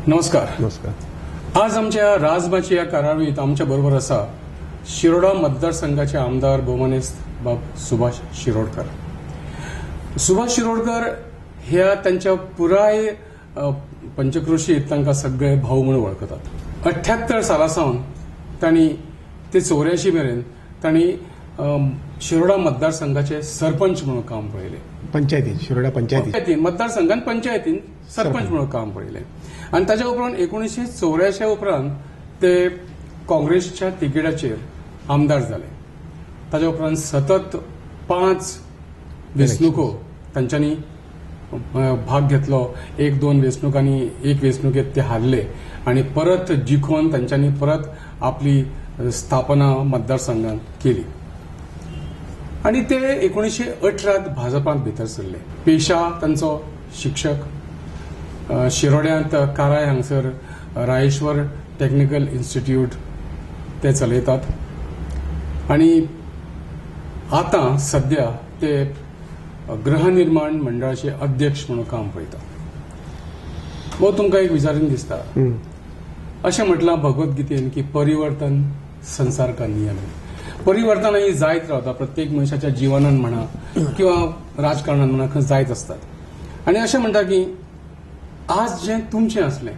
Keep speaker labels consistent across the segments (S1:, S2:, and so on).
S1: नमस्कार.
S2: नमस्कार.
S1: आज आमच्या राजमाची या कार्यावळीत आमच्या बरोबर असा शिरोडा मतदारसंघाचे आमदार भौमानेस्त बाब सुभाष शिरोडकर. सुभाष शिरोडकर ह्या त्यांच्या पुराय पंचक्रोशीत तांकां सगळे भाऊ म्हणून वळखतात. 78 सालासावन तांणी ते 84 मेरेन तांणी शिरोडा मतदारसंघाचे सरपंच म्हणून काम पळयले.
S2: पंचायतीन शिरोडा पंचायतीन
S1: मतदारसंघात पंचायतीन सरपंच म्हणून काम पळयले आणि ताच्या उपरांत 1984 उपरांत ते काँग्रेसच्या तिकेटाचेर आमदार जाले. ताच्या उपरांत सतत 5 वेंचणुको तांच्यांनी भाग घेतलो. 1-2 वेंचणुकांनी एक वेंचणुकेत ते हारले आणि परत जिखून तांच्यांनी परत आपली स्थापना मतदारसंघात केली आणि ते 1918 भाजपांत भितर सरले. पेशा तांचो शिक्षक. शिरोड्यांत काराय हांगसर रायेश्वर टेक्निकल इन्स्टिट्यूट ते चलयतात आणि आता सध्या ते गृहनिर्माण मंडळाचे अध्यक्ष म्हणून काम पळयतात. वो तुमकां एक विचारून दिसता अशें म्हटलां भगवद्गीतेन की परिवर्तन संसार का नियम. परिवर्तन ही जायत रावता प्रत्येक मनशाच्या जिवनान म्हणा किंवा राजकारणान म्हणा खंय जायत असतात आणि अशें म्हणटा की आज जे तुमचें असलें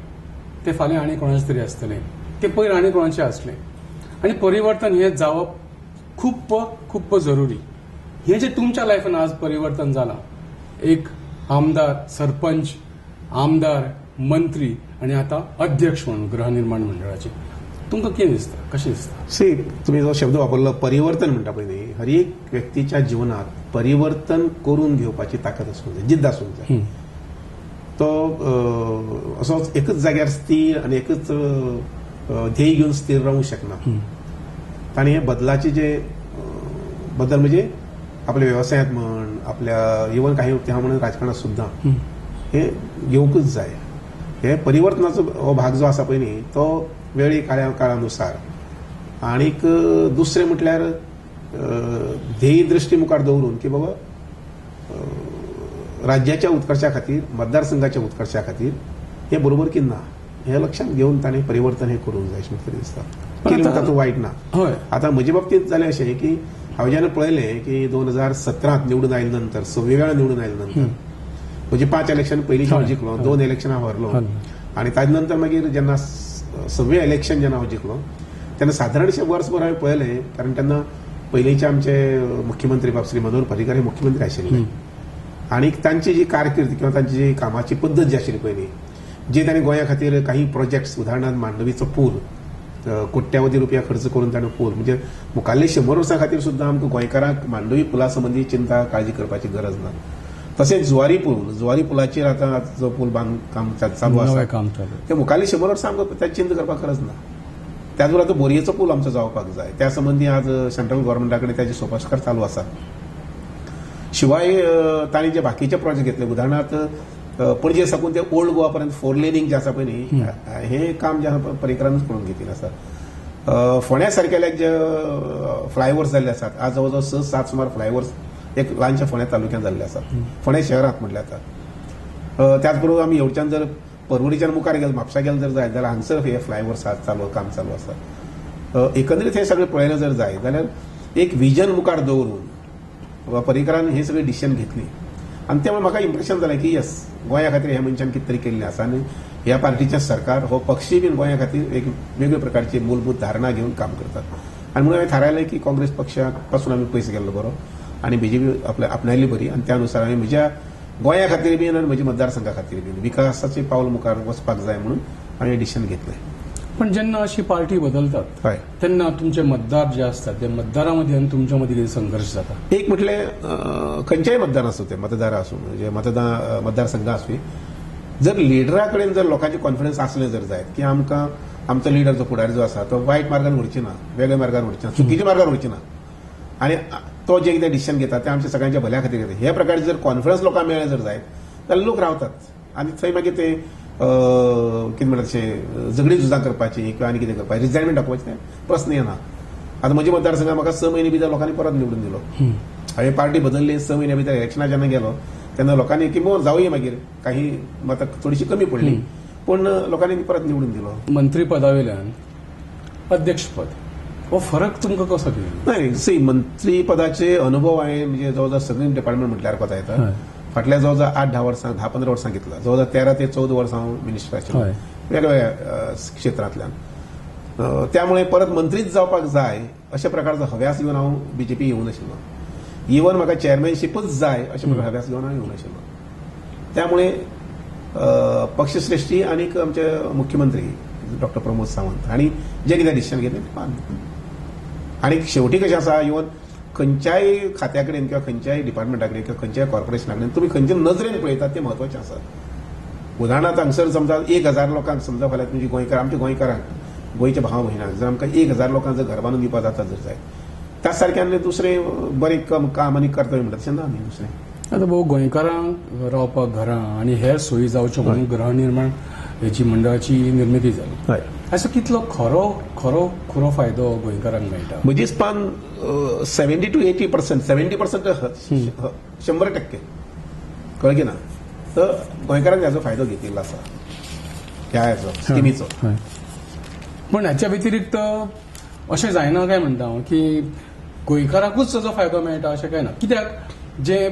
S1: ते फाल्यां आनी कोणाचें तरी आसतलें, ते पयर आनी कोणाचें असलें आणि परिवर्तन हें जावप खूप खूप जरुरी. हे जे तुमच्या लायफान आज परिवर्तन जालां, एक आमदार, सरपंच, आमदार, मंत्री आणि आता अध्यक्ष म्हणून गृहनिर्माण मंडळाचे, तुमकां कितें दिसता, कशें दिसता?
S2: तुम्ही जो शब्द वापरलो परिवर्तन म्हणटा पळय न्ही, हर एक व्यक्तीच्या जीवनात परिवर्तन करून घेवपाची ताकद आसूंक जाय, जिद्द आसूंक जाय. तो असोच एकच जाग्यार स्थिर आणि एकच ध्येय घेवन स्थिर रावूंक शकना. तांणी हे बदलाचे जे बदल म्हणजे आपल्या व्यवसायात म्हण, आपल्या इवन काही त्या म्हणून राजकारणात सुद्धा हे घेवंकच जाय. हे परिवर्तनाचो हो भाग जो आसा पळय न्ही, तो वेळी काळानुसार. आणीक दुसरें म्हटल्यार ध्येय दृश्टी मुखार दवरून की बाबा राज्याच्या उत्कर्शा खातीर, मतदारसंघाच्या उत्कर्शा खातीर हे बरोबर की ना हे लक्षात घेवन ताणें परिवर्तन हे करूंक जाय अशें म्हाका दिसता. केलें तातूंत वायट ना. आतां म्हजे बाबतींत जालें अशें की हांवें जेन्ना पळयलें की 2017 निवडून आयले नंतर, 6 वेळा निवडून आयले नंतर म्हणजे 5 इलेक्शन पयलीं हांव जिखलो, 2 इलेक्शनां हरलो आणि ताजे नंतर मागीर जेन्ना 6वें इलेक्शन जेन्ना हांव जिखलो तेन्ना सादारणशें वर्सभर हांवें पळयलें. कारण तेन्ना पयलींचे आमचे मुख्यमंत्री बाब श्री मनोहर पर्रीकर हे मुख्यमंत्री आशिल्ले आणि तांची जी कारकीर्द किंवा तांची जी कामाची पद्दत जी आशिल्ली पयलीं, जे ताणें गोंया खातीर काही प्रोजेक्ट्स, उदाहरणार्थ मांडवीचो पूल, कोट्यावधी रुपया खर्च करून ताणें पूल, म्हणजे मुखाल्ले 100 वर्सां खातीर सुद्दां आमकां गोंयकारांक मांडवी पुला संबंदी चिंता काळजी करपाची गरज ना. तशेंच जुवारी पुलाचेर आतां जो पूल काम चालू आसा ते मुखाल्ली 100 वर्सां आमकां त्याची चिंता करपाक गरज ना. त्याच बरोबर आतां बोरयेचो पूल आमचो जावपाक जाय, त्या संबंदी आज सेंट्रल गव्हर्मेंटा कडेन त्याचे सोपास्कार चालू आसा. शिवाय तांणी जे बाकीचे प्रोजेक्ट घेतले, उदाहरणार्थ पणजे साकून ते ओल्ड गोवा पर्यंत 4 लेनिंग जे आसा पळय न्ही, हे काम जे आसा पर्रीकरानूच करून घेतिल्लें आसा. फोंड्या सारकेले जे फ्लायओव्हर्स जाल्ले आसात, आज जवळ जवळ 6-7 सुमार फ्लायओव्हर्स एक ल्हानशा फोंड्या तालुक्यांत जाल्ले आसात, फोंड्या शहरांत म्हटल्यार आता. त्याच बरोबर आमी येवच्यान जर परवडीच्यान मुखार गेले, म्हापसा गेले जर जायत जाल्यार हांगसर हे फ्लायओव्हर्स काम चालू आसा. एकंदरीत हे सगळें पळयलें जर जाय जाल्यार एक विजन मुखार दवरून पर्रीकरान हे सगळे डिसिजन घेतली आणि त्यामुळे म्हाका इम्प्रेशन जालें की यस, गोंया खातीर ह्या मनशान कितें तरी केल्लें आसा आणि ह्या पार्टीचें सरकार, हो पक्षी बीन गोंया खातीर एक वेगळ्या प्रकारची मूलभूत धारणा घेवन काम करतात. आणि म्हणून हांवें थारायलें की काँग्रेस पक्षा पासून आमी पयस गेल्लो बरो आणि बीजेपी आपणायली बरी आणि त्या अनुसार हांवें म्हज्या गोंया खातीर बीन आणि म्हज्या मतदारसंघा खातीर बीन विकासाचें पावल मुखार वचपाक जाय म्हणून हांवें डिसिजन घेतलें.
S1: पण जेन्ना अशी पार्टी बदलतात तेन्ना तुमचे मतदार जे असतात त्या मतदारामध्ये आणि तुमच्या मध्ये कितें संघर्ष जाता?
S2: एक म्हटलें खंयचेय मतदार आसूं, ते मतदार आसूं म्हणजे मतदारसंघ आसूं, जर लिडरा कडेन जर लोकांचे कॉन्फिडन्स आसलें जर जायत की आमकां आमचो लिडर जो फुडारी जो आसा तो वायट मार्गान वरची ना, वेगळ्या मार्गान वरची ना, चुकीच्या मार्गान वरची ना आणि तो जे कितें डिसिजन घेता ते आमच्या सगळ्यांच्या भल्या खातीर घेता, हे प्रकारचे जर कॉन्फिडन्स लोकांक मेळ्ळे जर जायत जाल्यार लोक रावतात आणि थंय मागीर ते कितें म्हणटा तशें झगडी झुजां करपाची किंवा आनी कितें करपाचें, रिजायनमेंट दाखोवपाचें प्रस्न येना. आतां म्हज्या मतदारसंघात म्हाका 6 म्हयने भितर लोकांनी परत निवडून दिलो. हांवें पार्टी बदलली 6 म्हयन्या भितर इलेक्शनाक जेन्ना गेलो तेन्ना लोकांनी किंवा जावंय मागीर काही मतां थोडीशी कमी पडली पण लोकांनी परत निवडून दिलो.
S1: मंत्री पदावेल्यान अध्यक्षपद हो फरक तुमकां कसो दिलो?
S2: नाही सी मंत्री पदाचे अनुभव आहे म्हणजे जवळजवळ सगळी डिपार्टमेंट म्हटल्यार कोता येता. फाटल्या जवळजवळ 8-10 वर्सां 10-15 वर्सां घेतला. जवळजवळ 13 ते 14 वर्सां हांव मिनिस्टर आशिल्लो वेगवेगळ्या क्षेत्रांतल्यान. त्यामुळे परत मंत्रीच जावपाक जाय अशा प्रकारचो हव्यास घेवन हांव बीजेपी येवं नाशिल्लो. इवन म्हाका चेअरमॅनशीपच जाय अशा प्रकार हव्यास घेवन हांव येवं नाशिल्लो. त्यामुळे पक्षश्रेष्ठी आणि आमचे मुख्यमंत्री डॉक्टर प्रमोद सावंत हांणी जे कितें डिसिजन घेतलें तें मान्य. आणि शेवटी कशें आसा इवन खंयच्याय खात्या कडेन किंवा खंयच्याय डिपार्टमेंटा कडेन किंवा खंयच्याय कॉर्पोरेशना कडेन तुमी खंयच्या नजरेन पळयतात तें म्हत्वाचें आसा. उदाहरणार्थ हांगसर समजा 1000 लोकांक समजा फाल्यां तुमची गोंयकार आमच्या गोंयकारांक गोंयच्या भाव भयणांक जर आमकां 1000 लोकांक जर घर बांदून दिवपाक जाता जर जाय त्याच सारक्यान दुसरें बरें काम आनी कर्तव्य म्हणटा तशें ना न्ही दुसरें.
S1: आता भाऊ गोंयकारांक रावपाक घरां आनी हेर सोयी जावच्यो म्हणून गृहनिर्माण हेची मंडळाची निर्मिती जाली. असो कितलो खरो खरो खरो फायदो गोंयकारांक मेळटा?
S2: म्हजे हिसपान 70 to 80%, 70% 100% कळ्ळें की ना. तर गोंयकारांनी हाचो फायदो घेतिल्लो आसा ह्या हाचो स्किमीचो.
S1: पण हाच्या व्यतिरिक्त अशें जायना काय म्हणटा हांव की गोंयकारांकूच ताचो फायदो मेळटा अशें काय ना. कित्याक जे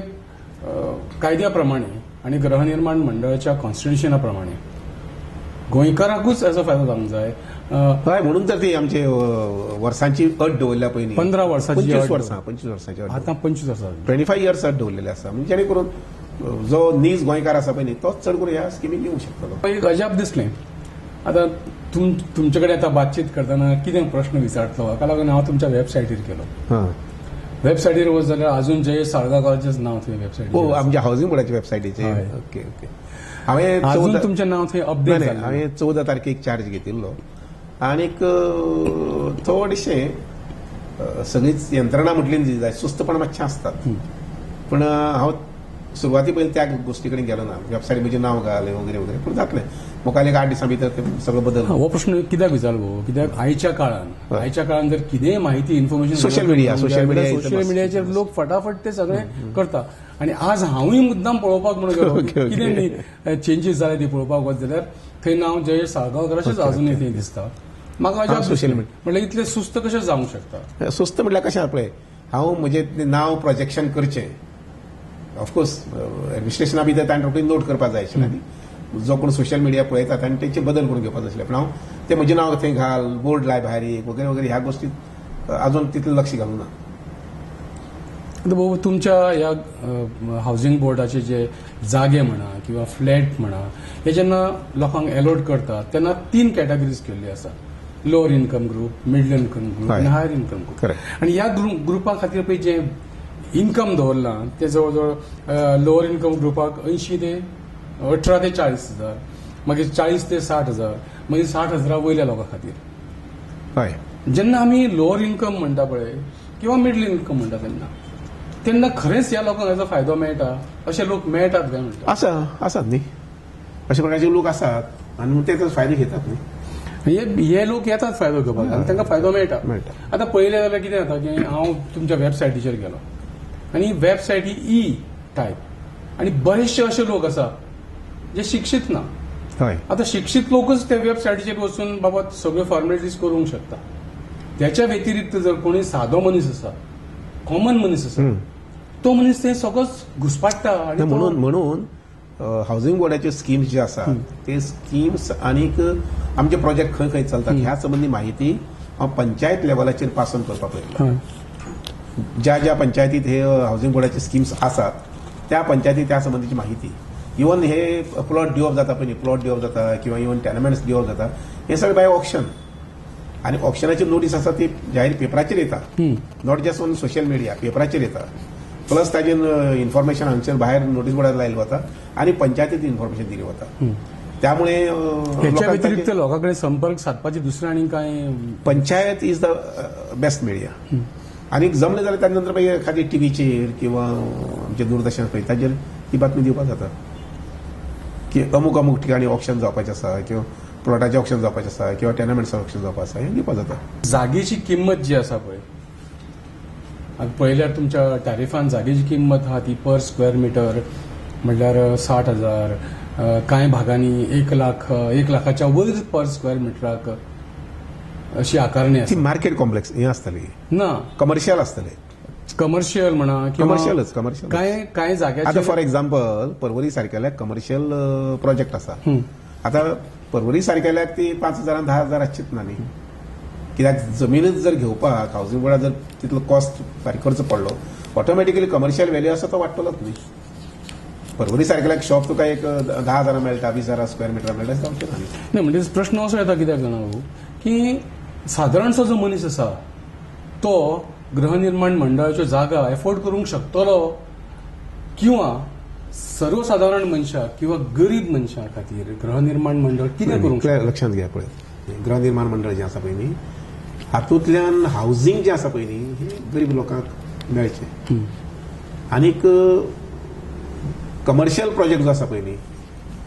S1: कायद्या प्रमाणे आनी गृहनिर्माण मंडळाच्या कॉन्स्टिट्युशना प्रमाणे गोंयकारांकूच हाचो फायदो जावंक जाय.
S2: हय म्हणून तर ती आमचे वर्सांची अट दवरल्या पयलीं
S1: 15 वर्सांची
S2: 25 वर्सांची अट.
S1: आतां 25 वर्सां
S2: 25 इयर्स अट दवरलेली आसा म्हणजे जेणे करून जो नीज गोंयकार आसा पळय न्ही तोच चड करून ह्या स्किमीक येवंक शकतलो.
S1: एक अजाप दिसलें. आतां तुमचे कडेन आतां बातचीत करतना कितें प्रश्न विचारतलो हाका लागून हांव तुमच्या वेबसायटीर केलो. वेबसायटीर वच जाल्यार अजून जयेश साळगांवकाराचेंच नांव थंय वेबसायटीर.
S2: हो आमच्या हावसिंग बोर्डाच्या वेबसायटीचेर. Okay okay. हांवें
S1: तुमचें नांव थंय अपडेट जालें.
S2: हांवें 14 तारखेक चार्ज घेतिल्लो आनीक थोडेशें सगळीच यंत्रणा म्हटली न्ही जाय सुस्तपण मातशें आसतात. पण हांव सुरवाती पयलीं त्या गोश्टी कडेन गेलो ना. वेबसायट म्हजें नांव घाल वगैरे वगैरे पूण जातलें. म्हाका एक 8 दिसां भितर तें सगळो बदल.
S1: हो प्रश्न कित्याक विचारलो कित्याक आयच्या काळान जर कितेंय माहिती इन्फॉर्मेशन
S2: सोशल
S1: मिडियाचेर लोक फटाफट ते सगळें करता. आणि आज हांवूय मुद्दाम पळोवपाक म्हणून गेलो कितें चेंजीस जाले ती पळोवपाक वच जाल्यार थंय नांव जयेश साळगांवकाराचेंच अजूनय थंय दिसता. म्हाका
S2: सोशल मिडिया
S1: म्हणल्यार इतलें सुस्त कशें जावंक शकता?
S2: सुस्त म्हणल्यार कशें पळय हांव म्हजें नांव प्रोजेक्शन करचें ऑफकोर्स एडमिनिस्ट्रेशना भितर ताणें रोखडीच नोट करपाक जाय आशिल्लें आनी जो कोण सोशल मिडिया पळयता ताणें तेंचे बदल करून घेवपाक जाय आशिल्लें. पण हांव तें म्हजें नांव थंय घाल बोर्ड लाय भायर वगैरे वगैरे ह्या गोश्टीत अजून तितलें लक्ष घालूं ना.
S1: भाऊ तुमच्या ह्या हावसिंग बोर्डाचे जे जागे म्हणा किंवा फ्लॅट म्हणा हे जेन्ना लोकांक अलॉट करतात तेन्ना 3 कॅटेगरीज केल्ली आसा. Lower income group, middle income group आनी हायर इन्कम ग्रुप. आनी ह्या ग्रुपा खातीर पळय जे इन्कम दवरलां ते जवळ जवळ लोअर इन्कम ग्रुपाक 80 ते 18 ते 40 हजार, मागीर 40 ते 60 हजार, मागीर 60 हजारा वयल्या लोकां खातीर. जेन्ना आमी लोअर इन्कम म्हणटा पळय किंवा मिडल इन्कम म्हणटा तेन्ना खरेंच ह्या लोकांक हाचो फायदो मेळटा अशे लोक मेळटात काय म्हणटा?
S2: आसात न्ही अशा प्रकारचे लोक आसात आनी ते ताचो फायदो घेतात न्ही.
S1: हे लोक येतात फायदो घेवपाक आनी तांकां फायदो मेळटा. आतां पळयलें जाल्यार कितें जाता की हांव तुमच्या वेबसायटीचेर गेलो आनी वेबसायट ही ई टायप आनी बरेचशे अशे लोक आसा जे शिक्षीत ना. आतां शिक्षीत लोकच त्या वेबसायटीचेर वचून बाबा सगळ्यो फॉर्मेलिटीज करूंक शकता. त्याच्या व्यतिरिक्त जर कोणी सादो मनीस आसा कॉमन मनीस आसा तो मनीस थंय सगळोच घुसपाट्टा. आनी
S2: म्हणून हावसिंग बोर्डाचे स्किम्स जे आसात ते स्किम्स आनीक आमचे प्रोजेक्ट खंय खंय चलतात ह्या संबंधी माहिती हांव पंचायत लेवलाचेर पास ऑन करपाक पळयता. ज्या ज्या पंचायतीत हे हावसिंग बोर्डाचे स्किम्स आसात त्या पंचायतीत त्या संबंधीची माहिती इवन हे प्लॉट डिवॉप जाता पळय प्लॉट डिवॉप जाता किंवा इवन टेनमेंट्स डिवॉप जाता हे सगळे बाय ऑप्शन आणि ऑप्शनाची नोटीस आसा ती जाहीर पेपराचेर येता. Not just on social media पेपराचेर येता. प्लस ताजेर इन्फॉर्मेशन हांगसर भायर नोटीस बोर्डार लायिल्लो वता आनी पंचायतीत इन्फॉर्मेशन दिली वता. त्यामुळे
S1: ह्याच्या व्यतिरिक्त लोकांकडे संपर्क साधपाची दुसरें आनी काय?
S2: Panchayat is the best media. आनी जमलें जाल्यार ताजे नंतर मागीर एखादी टीव्हीचेर किंवा आमचे दूरदर्शन पळय ताजेर ती बातमी दिवपाक जाता की अमूक अमूक ठिकाणी ऑप्शन जावपाचें आसा किंवा प्लॉटाचें ऑप्शन जावपाचें आसा किंवा टेनमेंट्साचें ऑप्शन जावपाचें आसा हें दिवपाक जाता.
S1: जागेची किंमत जी आसा पळय पळयल्यार तुमच्या टॅरिफान जागेची किंमत आहा ती पर स्क्वेअर मिटर म्हणल्यार 60,000 कांय भागांनी 1 लाखाच्या वयर पर स्क्वेअर मिटराक अशी आकारणी
S2: ती
S1: आसा
S2: मार्केट कॉम्प्लेक्स हे आसतली
S1: ना
S2: कमर्शियल आसतले
S1: कमर्शियल म्हणा किंवा
S2: कमर्शियल
S1: कांय
S2: आता
S1: जाग्याचे
S2: फॉर एक्झाम्पल पर्वरी सारकेल्या कमर्शियल प्रोजेक्ट आसा आता पर्वरी सारकेल्याक ती 5,000 10,000 आसचीच ना न्ही कित्याक जमीनच जर घेवपाक हाऊसिंग बोर्डाक जर तितलो कॉस्ट फारीक खर्च पडलो ऑटोमॅटिकली कमर्शियल व्हॅल्यू आसा तो वाडटलोच न्ही पर्वरी सारकेल्याक शॉप तुका एक 10,000 मेळटा 20,000 स्क्वेअर मिटर मेळटा जावचें ना न्ही
S1: नाही म्हणजे प्रश्न असो येता कित्याक जाणा भाऊ की सादारणसो जो मनीस आसा तो गृहनिर्माण मंडळाच्यो जागा एफोर्ड करूंक शकतलो किंवा सर्वसाधारण मनशाक किंवा गरीब मनशा खातीर गृहनिर्माण मंडळ कितें करूंक शकता?
S2: लक्षांत घ्या पळय गृहनिर्माण मंडळ जें आसा पळय न्ही हातूंतल्यान हावसिंग जें आसा पळय न्ही हे गरीब लोकांक मेळचें आनीक कमर्शियल प्रोजेक्ट जो आसा पळय न्ही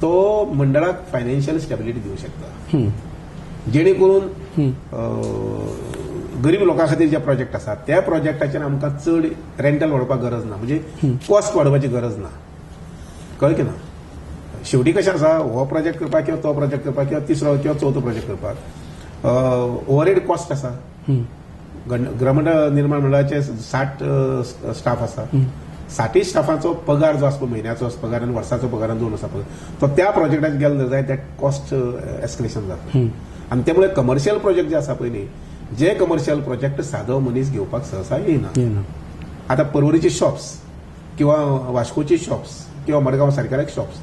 S2: तो मंडळाक फायनान्शियल स्टेबिलिटी दिवंक शकता जेणे करून गरीब लोकां खातीर जे प्रोजेक्ट आसा त्या प्रोजेक्टाचेर आमकां चड रेंटल वाडोवपाक गरज ना म्हणजे कॉस्ट वाडोवपाची गरज ना कळ्ळें की ना शेवटी कशें आसा हो प्रोजेक्ट करपाक किंवा तो प्रोजेक्ट करपाक किंवा तिसरो किंवा चवथो प्रोजेक्ट करपाक ओव्हरहेड कॉस्ट आसा गृहमंडळ निर्माण मंडळाचे 60 स्टाफ आसा 60 स्टाफांचो पगार जो आसा म्हयन्याचो पगार आनी वर्साचो पगार दोन आसा पळय तो त्या प्रोजेक्टाक गेलो जाय त्या कॉस्ट एस्केलेशन जाता आनी त्यामुळे कमर्शियल प्रोजेक्ट जे आसा पळय न्ही जे कमर्शियल प्रोजेक्ट सादो मनीस घेवपाक सहसा येना आता पर्वरीचे शॉप्स किंवा वास्कोचे शॉप्स किंवा मडगांव सारकेले शॉप्स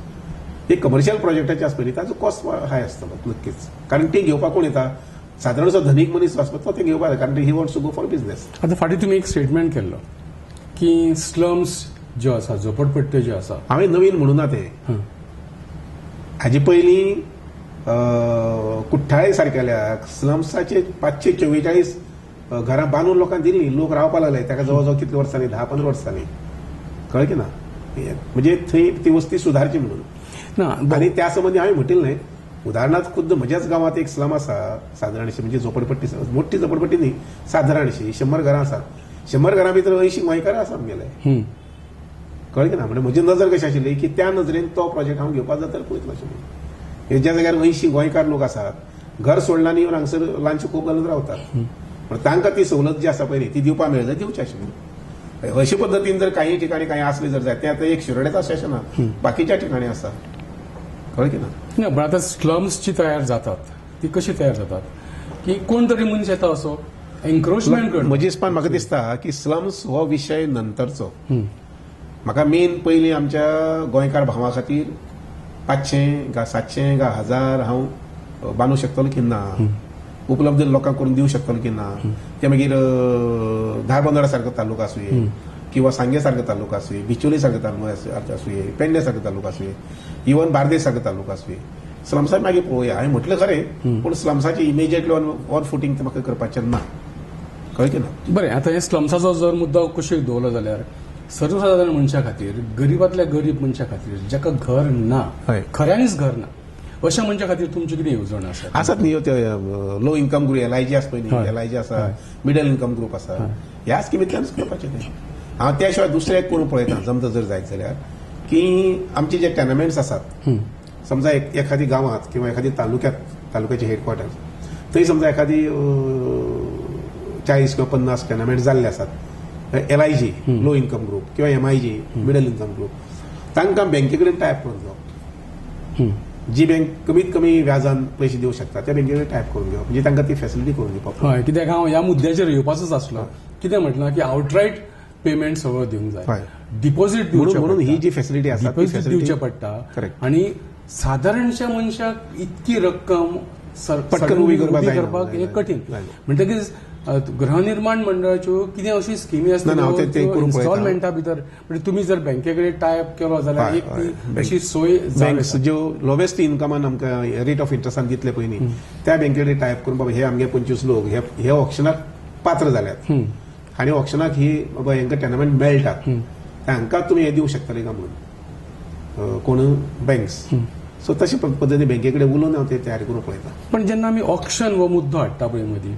S2: हे कमर्शियल प्रोजेक्टाचे आसता न्ही ताजो कॉस्ट हाय आसतलो नक्कीच कारण ते घेवपाक कोण येता सादारणसो धनीक मनीस आसता तो ते घेवपाक जाय कारण ही wants to go for business
S1: आता फाटीं तुमी एक स्टेटमेंट केल्लो की स्लम्स ज्यो आसा झोपडपट्ट्यो ज्यो आसा
S2: हांवें नवीन म्हणूना ते हाजे पयलीं कुठ्ठाळे सारकेल्याक स्लम्साचे 544 घरां बांदून लोकांक दिल्लीं लोक रावपाक लागले ताका जवळ जवळ कितले वर्सांनी 10-15 वर्सांनी कळ्ळें की ना म्हणजे थंय ती वस्ती सुधारची म्हणून
S1: ना
S2: आनी त्या संबंधी हांवें म्हटिल्लें उदाहरणार्थ खुद्द म्हज्याच गांवांत एक स्लम आसा सादारणशी म्हणजे झोपडपट्टी मोठी झोपडपट्टी न्ही सादारणशी 100 घरां आसात 100 घरां भितर 80 गोंयकारां आसा आमगेले कळ्ळें की ना म्हणजे म्हजी नजर कशी आशिल्ली की त्या नजरेन तो प्रोजेक्ट हांव घेवपाक जाता पळयतलो आशिल्लो ज्या जाग्यार 80 गोंयकार लोक आसात घर सोडलां येवन हांगसर ल्हानशे खूब घालून रावतात पण तांकां ती सवलत जी आसा पळय न्ही ती दिवपाक मेळत जाल्यार दिवची आशिल्ली अशे पद्दतीन जर काही ठिकाणी काही असले जर जाय ते आता एक शिरोडेच अशें ना बाकीच्या ठिकाणी आसा कळ्ळें की ना
S1: पण आता स्लम्स जी तयार जातात ती कशी तयार जातात की कोण तरी मनीस येता असो एन्क्रोचमेंट करता
S2: म्हजे हिसपान म्हाका दिसता की स्लम्स हो विशय नंतरचो म्हाका मेन पयलीं आमच्या गोंयकार भावां खातीर 500 गा 700 गा 1000 हांव बांदूंक शकतलो की ना उपलब्ध लोकांक करून दिवंक शकतलो की ना ते मागीर धारबांदोडा सारको तालुका आसूं किंवा सांगे सारको तालुका आसूं बिचोली सारको तालुका आसूं पेडणे सारको तालुका आसूं इवन बार्देस सारको तालुका आसूं स्लम्साक मागीर पळोवया हांवें म्हटलें खरें पूण स्लम्साची इमिजिएटली ऑन फुटींग ते म्हाका करपाचें ना कळ्ळें की ना
S1: बरें आता हे स्लम्साचो जर मुद्दो कुशीक दवरलो जाल्यार सर्वसाधारण मनशा खातीर गरीबांतल्या गरीब मनशा खातीर जाका घर ना खऱ्यांनीच घर ना अशा मनशा खातीर तुमची कितें येवजण आसा
S2: आसात न्ही ते लो इन्कम ग्रुप एलआयजी आसा पळय न्ही एलआयजी आसा मिडल इन्कम ग्रुप आसा ह्या स्किमींतल्यानच करपाचें तें हांव त्या शिवाय दुसरें एक करून पळयता जमता जर जायत जाल्यार की आमचे जे टेनमेंट्स आसात समजा एखादी गांवांत किंवा एखादी तालुक्याचे हेडक्वॉर्टर थंय समजा एखादी 40 किंवा 50 टेनमेंट जाल्ले आसात एलआयजी लो इन्कम ग्रुप किंवा एमआयजी मिडल इन्कम ग्रुप तांकां बँके कडेन टायप करून घेवप जी बँक कमीत कमी व्याजान पयशे दिवंक शकता त्या बँके कडेन टायप करून घेवप म्हणजे तांकां ती फॅसिलिटी करून दिवपाक
S1: हय कित्याक हांव ह्या मुद्द्याचेर येवपाचोच आसलो कितें म्हटलां की आउटरायट पेमेंट सगळो दिवंक जाय डिपॉझिट
S2: म्हणून ही जी फॅसिलिटी आसा ती
S1: डिपॉझिट दिवचें पडटा आनी सादारणशा मनशाक इतकी रक्कम
S2: पटकन उबी करपाक
S1: हे कठीण म्हणटकीच गृहनिर्माण मंडळाच्यो कितें अशी स्किमी आसता इन्स्टॉलमेंटा भितर म्हणजे तुमी जर बँके कडेन टायप केलो जाल्यार एक ती अशी सोय
S2: बँक्स ज्यो लोवेस्ट इन्कमान आमकां रेट ऑफ इंट्रस्टान दितले पळय न्ही त्या बँके कडेन टायप करून बाबा हे आमगे 25 लोक हे ऑप्शनाक पात्र जाल्यात आनी ऑप्शनाक ही बाबा हांकां टेनमेंट मेळटात हांकां तुमी हे दिवंक शकतले काय म्हणून कोण बँक्स सो तशे पद्दतीन बँके कडेन उलोवन हांव ते तयारी करून पळयता
S1: पण जेन्ना आमी ऑक्शन हो मुद्दो हाडटा पळय मदीं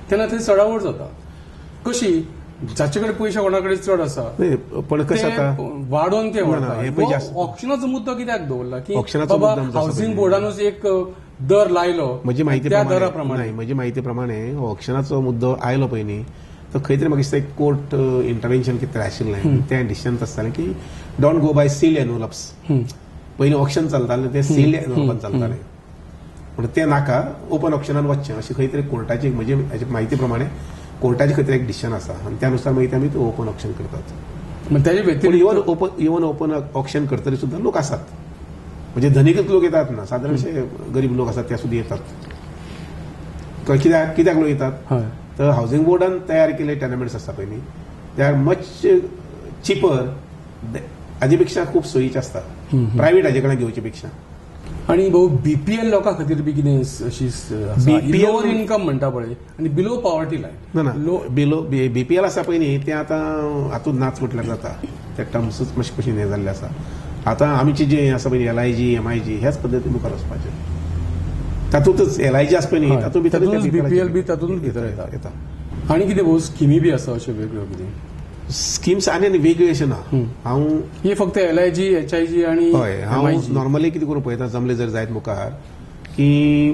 S1: तेन्ना थंय चडावड जाता कशी जाचे कडेन पयशे कोणा कडेन चड आसा
S2: नाही, पण कसं आता
S1: वाडोवन ते
S2: ना, हे पळय जास्त-
S1: ऑप्शनाचो मुद्दो कित्याक दवरला की
S2: ऑप्शनाचो
S1: बाबा
S2: मुद्दम जसो
S1: हाऊसिंग
S2: पळय.
S1: बोर्डानूच एक दर लायलो
S2: म्हजी माहिती
S1: त्या
S2: प्रमाणे
S1: दरा
S2: नाही, म्हजी माहिती प्रमाणे ऑप्शनाचो मुद्दो आयलो पळय न्ही तो खंय तरी म्हाका दिसता एक कोर्ट इंटरव्हेन्शन कितें तरी आशिल्लें तें डिसिजन आसतालें की don't go by sealed envelopes पयलीं ऑप्शन चलतालें ते सील्ड एनवलपान चलतालें म्हणून ते नाका ओपन ऑप्शनान वचचें अशी खंय तरी कोर्टाची म्हजी हाची म्हायती प्रमाणे कोर्टाचे खंय तरी एक डिसिजन आसा आनी त्यानुसार मागीर आमी तो ओपन ऑप्शन करतात
S1: मग त्याच्या
S2: पूण
S1: व्यतिरिक्त
S2: इवन ओपन ऑप्शन करतरी सुद्धा लोक असतात म्हणजे धनिकच लोक येतात ना साधारण असे गरीब लोक असतात ते सुद्धा येतात कित्याक लोक येतात
S1: हय
S2: तर हाऊसिंग बोर्डान तयार केले टेनमेंट्स आसता पळय न्ही दे आर मच चिपर हाजे पेक्षा खूब सोयीचे आसता प्रायव्हेट हाजे कडल्यान घेवचे पेक्षा
S1: आणि भाऊ बीपीएल लोकां खातीर बी कितें अशी
S2: BPL
S1: लोअर इन्कम म्हणटा पळय आणि बिलो पॉवर्टी
S2: ना
S1: लायन
S2: ना बिलो बीपीएल आसा पळय न्ही ते आतां हातूंत नाच म्हटल्यार जाता ते टर्म्सूच मातशे कशें हें जाल्ले आसा आतां आमची जे आसा पळय LIG MIG ह्याच पद्दतीन मुखार वचपाचें तातूंतच LIG आसा पळय न्ही तातूंत भितर
S1: बीपीएल बी तातूंत भितर येता आनी कितें भाऊ स्किमी बी आसा अश्यो वेगळ्यो कितें
S2: स्किम्स आनी वेगळी अशें ना हांव
S1: ही फक्त LIG HIG आणि
S2: हय हांव
S1: MIG.
S2: नॉर्मली कितें करूं पळयता जमलें जर जायत मुखार की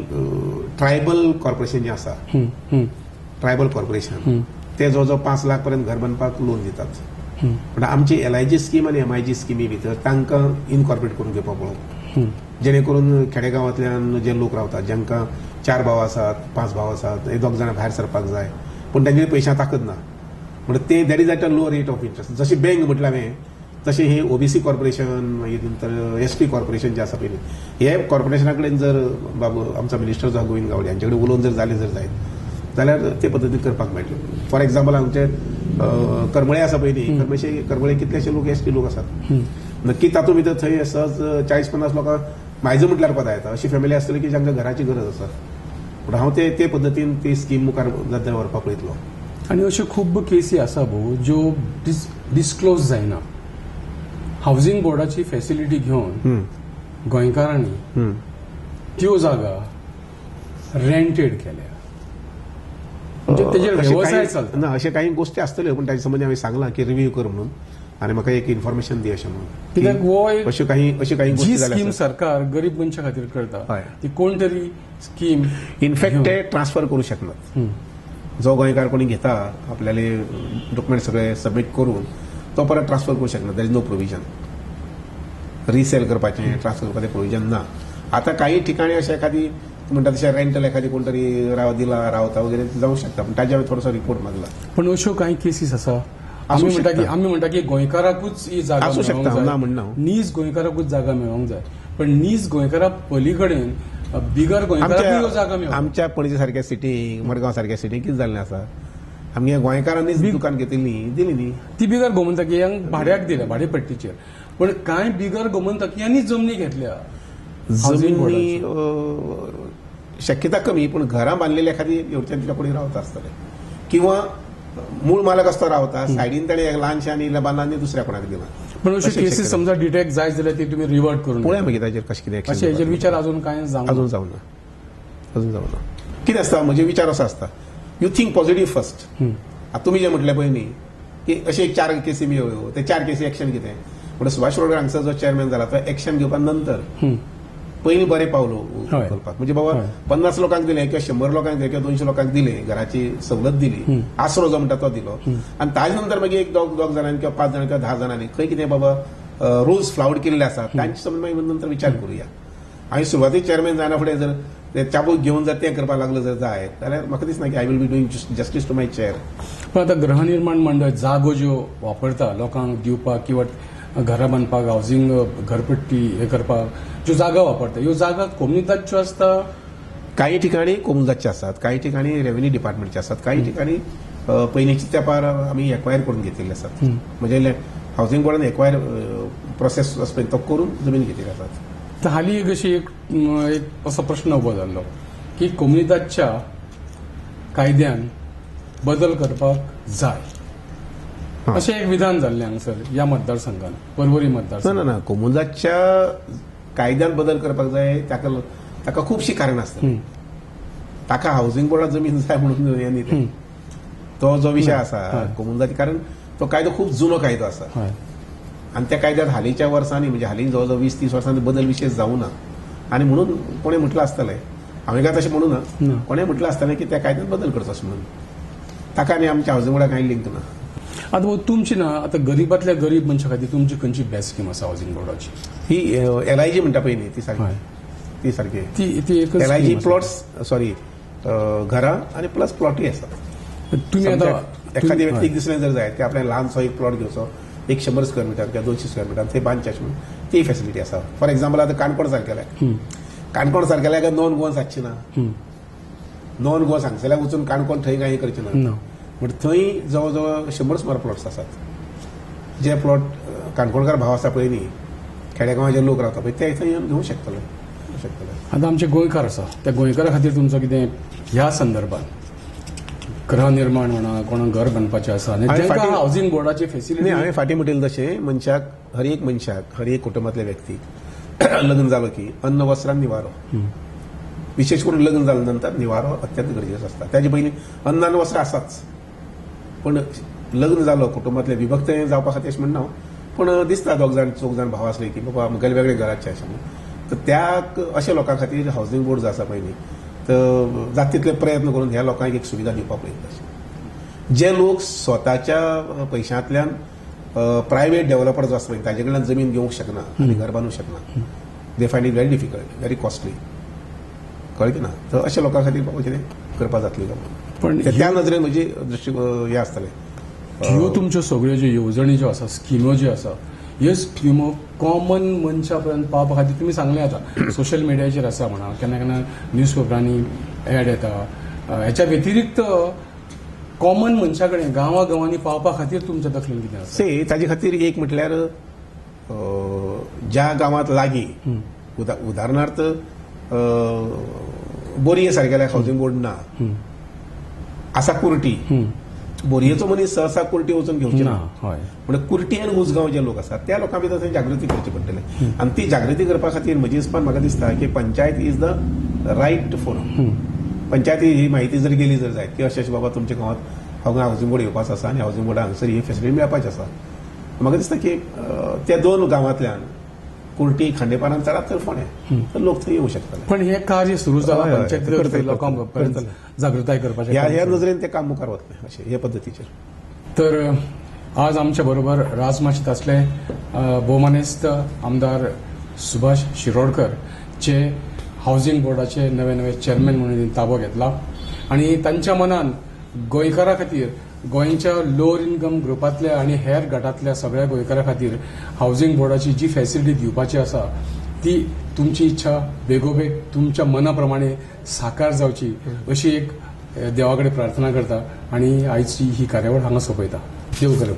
S2: ट्रायबल कॉर्पोरेशन जें आसा ट्रायबल कॉर्पोरेशन ते जवळ जवळ 5 लाख पर्यंत घर बांदपाक लोन दितात पण आमची LIG स्कीम आणि MIG स्किमी भितर तांकां इनकॉर्पोरेट करून घेवपाक पळोवप जेणे करून खेडेगांवांतल्यान जे लोक रावतात जांकां 4 भाव आसात 5 भाव आसात हे दोग जाणां भायर सरपाक जाय पूण तांचे पयशां ताकद ना म्हणजे ते that is at a low rate of interest जशी बँक म्हटलें हांवें तशें हे OBC कॉर्पोरेशन मागीर नंतर SP कॉर्पोरेशन जे आसा पळय हे कॉर्पोरेशना कडेन जर बाबू आमचा मिनिस्टर जो गोविंद गावडे हांचे कडेन उलोवन जर जालें जर जायत जाल्यार ते पद्दतीन करपाक मेळटलें फॉर एग्जाम्पल आमचे करमळे आसा पळय न्ही करमळे कितलेशे लोक ST लोक आसात नक्की तातूंत भितर थंय सहज 40-50 लोकांक म्हायजो म्हटल्यार कोता येता अशी फॅमिली आसतली की जांकां घराची गरज आसा पूण हांव ते पद्दतीन ती स्कीम मुखार व्हरपाक पळयतलो
S1: आणि अश्यो खूब केसी आसा भाऊ ज्यो डिस्क्लोज जायना हाऊसिंग बोर्डाची फॅसिलिटी घेवन गोंयकारांनी त्यो जागा रेंटेड केल्या म्हणजे तेजेर व्यवसाय चलता
S2: ना अशे काही गोष्टी आसतल्यो पूण ताचे संबंधी हांवें सांगलां की रिव्ह्यू कर म्हणून आनी म्हाका एक इन्फॉर्मेशन दी अशें
S1: कित्याक
S2: म्हणून
S1: हो एक
S2: अश्यो काही गोष्टी
S1: जी
S2: जाल्यार
S1: स्कीम सरकार गरीब मनशा खातीर करता
S2: हय.
S1: ती कोण तरी स्कीम
S2: इनफॅक्ट ते ट्रान्सफर करू शकनात जो गोंयकार कोणी घेता आपल्याले डॉक्युमेंट सगळे सबमीट करून तो परत ट्रान्सफर करू शकना there is no provision resale करपाचें ट्रान्सफर करपाचें प्रोविजन ना आता काही ठिकाणी अशें एखादी म्हणटा तशें रेंटल एखादी कोण तरी रावता वगैरे जावं शकता पण ताच्या थोडोसो रिपोर्ट मागला
S1: पण अश्यो काही केसीस आसा आमी म्हणटा की गोंयकाराकूच ही जागा
S2: आसूं शकता,
S1: मेळोंक
S2: ना म्हणना
S1: जाय
S2: हांव.
S1: नीज गोंयकाराकूच जागा मेळोंक जाय पण नीज गोंयकारा पलीकडेन बिगर गोंयकाराक ह्यो जागा मेळोंक
S2: आमच्या पणजे सारक्या सिटीक मडगांव सारक्या सिटीक कितें जाल्लें आसा आमगे गोंयकारांनीच दुकान घेतिल्ली दिली न्ही
S1: ती बिगर गोमंतकीयांक भाड्याक दिल्या भाडेपट्टीचेर पण कांय बिगर गोमंतकीयांनी जमनी घेतल्या Housing
S2: जमनी
S1: बोर्डाची.
S2: शक्यता कमी पण घरां बांदलेली एखादी एवढच्या कोणी रावता आसतले किंवा मूळ मालक असतो रावता सायडीन ताणें एक ल्हानशें आनी इल्लें बांदला आनी दुसऱ्या कोणाक दिला
S1: पण अश्यो केसीस समजा डिटेक्ट जायत जाल्यार ती तुमी रिवर्ट करून
S2: पळया मागीर ताचेर कशें कितें
S1: अशे
S2: action
S1: हेजेर
S2: घेवपाक.
S1: विचार अजून कांय
S2: अजून जावना कितें आसता म्हजे विचार असो आसता यू थिंक पॉझिटिव्ह फर्स्ट आतां तुमी जें म्हटलें पळय न्ही की अशे 4 केसी मेळ्यो ते 4 केसी एक्शन कितें म्हणून सुभाष रोडकर हांगसर जो चेअरमॅन जाला तो एक्शन घेवपा नंतर पयलीं बरें पावलो
S1: हय.
S2: करपाक म्हणजे बाबा
S1: हय.
S2: 50 लोकांक दिले किंवा 100 लोकांक दिले किंवा 200 लोकांक दिले घराची सवलत दिली आसरो जो म्हणटा तो दिलो आनी ताजे नंतर मागीर एक दोग जाणांनी किंवा 5 जाणांनी किंवा 10 जाणांनी खंय कितें बाबा रुल्स फ्लावड केल्ले आसात तांचे संबंद मागीर नंतर विचार करुया हांवें सुरवातीक चेअरमॅन जायना फुडें जर ते चाबूक घेवन जर तें करपाक लागलो जर जाय जाल्यार म्हाका दिसना की I will be doing justice to my chair
S1: पण आता गृहनिर्माण मंडळ जागो ज्यो वापरता लोकांक दिवपाक किंवा घरां बांदपाक हावसिंग घरपट्टी हे करपाक ज्यो जागा वापरता ह्यो जागा कोमुनिताच्यो आसता
S2: काही ठिकाणी कोमुजाचे आसात काही ठिकाणी रेव्हेन्यू डिपार्टमेंटचे आसात काही ठिकाणी पयलींच्या तेंपार आमी एक्वायर करून घेतिल्ले आसात म्हणजे हावसिंग बोर्डान एक्वायर प्रोसेस आसता तो करून जमीन घेतिल्ली आसात
S1: तर हालीं एक अशी एक असो प्रश्न उबो जाल्लो की कोमुनिताच्या कायद्यान बदल करपाक जाय अशें एक विधान जाल्लें हांगसर ह्या मतदारसंघात पर्वरी
S2: ना
S1: मतदारसंघात
S2: ना ना कोमुजाच्या कायद्यान बदल करपाक जाय ताका खुबशीं कारणां आसतात ताका हावसिंग बोर्डात जमीन जाय म्हणून हें न्ही तें तो जो विषय आसा कोमुलदाची, कारण तो कायदो खूप जुनो कायदो आसा
S1: हय
S2: आणि त्या कायद्यात हालींच्या वर्सांनी म्हणजे हालीं जवळजवळ 20-30 वर्सांनी बदल विशेष जावं ना आणि म्हणून कोणें म्हटलं आसतलें, हांवें काय तशें म्हणू ना, कोणें म्हटलं आसतलें की त्या कायद्यात बदल करचो अशें म्हणून. ताका आनी आमच्या हावजिंग बोर्डाक कांय लिंक ना.
S1: आता भाऊ तुमची ना आता गरीबातल्या गरीब मनशा खातीर तुमची खंयची बेस्ट स्कीम आसा हावजिंग बोर्डाची?
S2: ही LIG म्हणटा पळय न्ही ती सारकी,
S1: हय
S2: ती सारकी
S1: ती एकच
S2: LIG
S1: scheme आसा.
S2: प्लॉट्स सॉरी घरां आणि प्लस प्लॉटूय आसात.
S1: तुम्ही आता
S2: एखाद्या व्यक्तीक दिसलें जर जाय की आपल्याला ल्हानसो एक प्लॉट घेवचो 100 स्क्वेअर मिटर किंवा 200 स्क्वेअर मिटर ते बांदचे अशें म्हणून ती फॅसिलिटी आसा. फॉर एक्झाम्पल आता काणकोण सारकेल्या नॉन गोवन सादची ना, नॉन गोवा सांगतल्या वचून काणकोण थंय कांय करचें ना, बट थंय जवळ 100 सुमार प्लॉट्स आसात जे प्लॉट काणकोणकार भाव आसा पळय न्ही, खेडेगांवाचे लोक रावता पळय ते थंय येवन घेवंक शकतले.
S1: आता आमचे गोंयकार आसा त्या गोंयकारा खातीर तुमचो कितें ह्या संदर्भात गृहनिर्माण म्हणा कोणाक घर बांदपाचें आसा आनी जेंकां हावजिंग बोर्डाची फेसिलिटी
S2: हांवें फाटीं म्हटलें तशें मनशाक हर एक मनशाक हर एक कुटुंबातल्या व्यक्तीक लग्न जालो की अन्न वस्त्र आनी निवारो, विशेष करून लग्न जाल्या नंतर निवारो अत्यंत गरजेचो आसता. ताचे पयलीं अन्न आनी वस्त्र आसाच, पण लग्न जालो कुटुंबातले विभक्त जावपा खातीर अशें म्हणना, पण दिसता दोग जाण चौग जाण भाव आसले की बाबा मुगेले वेगळे घराचे अशें म्हणून, तर त्याक अशा लोकां खातीर हावजिंग बोर्ड जो आसा पळय न्ही तर जाता तितले प्रयत्न करून ह्या लोकांक एक सुविधा दिवपाक पळयता. जे लोक स्वताच्या पयशांतल्यान प्रायव्हेट डेव्हलपर जो आसता ताजे कडल्यान जमीन घेवंक शकना आनी घर बांदूंक शकना, they find it very difficult, very costly, कळ्ळें ना, तर अशा लोकां खातीर बाबा कितें करपाक जातलें का
S1: पण
S2: त्या नजरेन म्हजी दृश्टी हें आसतलें.
S1: ह्यो तुमच्यो सगळ्यो ज्यो येवजणी ज्यो आसा स्किमो ज्यो आसा ह्यो स्किमो कॉमन मनशा पर्यंत पावपा खातीर तुमी सांगलें आतां सोशल मिडियाचेर आसा म्हणा, केन्ना केन्ना न्यूज पेपरांनी एड येता, हेच्या व्यतिरिक्त कॉमन मनशा कडेन गांवांनी पावपा खातीर तुमचें दखलीन कितें आसा?
S2: ताजे खातीर एक म्हटल्यार ज्या गांवांत लागीं उदाहरणार्थ बोरये सारकेल्या हावजिंग बोर्ड ना, आसा कुर्टी, बोरयेचो मनीस सहसा कुर्टी वचून घेवची ना, म्हणजे कुर्टी आनी उसगांव जे लोक आसात त्या लोकां भितर थंय जागृती करची पडटली आनी ती जागृती करपा खातीर म्हजे हिसपान म्हाका दिसता की panchayat is the right forum. पंचायती ही माहिती जर गेली जर जायत की अशें बाबा तुमच्या गांवांत हावजिंग बोर्ड येवपाचो आसा आनी हावजिंग बोर्डा हांगसर ही फेसिलिटी मेळपाची आसा, म्हाका दिसता की त्या दोन गांवांतल्यान कुर्टी खांडेपारान चडात तर फोंड्या तर लोक थंय येवंक शकतले.
S1: पण हे कार्य सुरू जालां पंचायती लोकांक पर्यंत जागृताय करपाचें
S2: ह्या नजरेन ते काम मुखार वतलें अशें हे पद्दतीचेर.
S1: तर आज आमच्या बरोबर राजमाशीत असले भोवमानेस्त आमदार सुभाष शिरोडकर जे हावजिंग बोर्डाचे नवे चेअरमॅन म्हणून ताबो घेतला आणि तांच्या मनान गोंयकारा खातीर गोंयच्या लोअर इन्कम ग्रुपांतल्या आणि हेर गटांतल्या सगळ्या गोंयकारा खातीर हावजिंग बोर्डाची जी फॅसिलिटी दिवपाची आसा ती तुमची इच्छा बेगोबेग तुमच्या मना प्रमाणे साकार जावची अशी एक देवा कडेन प्रार्थना करता आणि आयची ही कार्यावळ हांगा सोंपयता. देव करूं.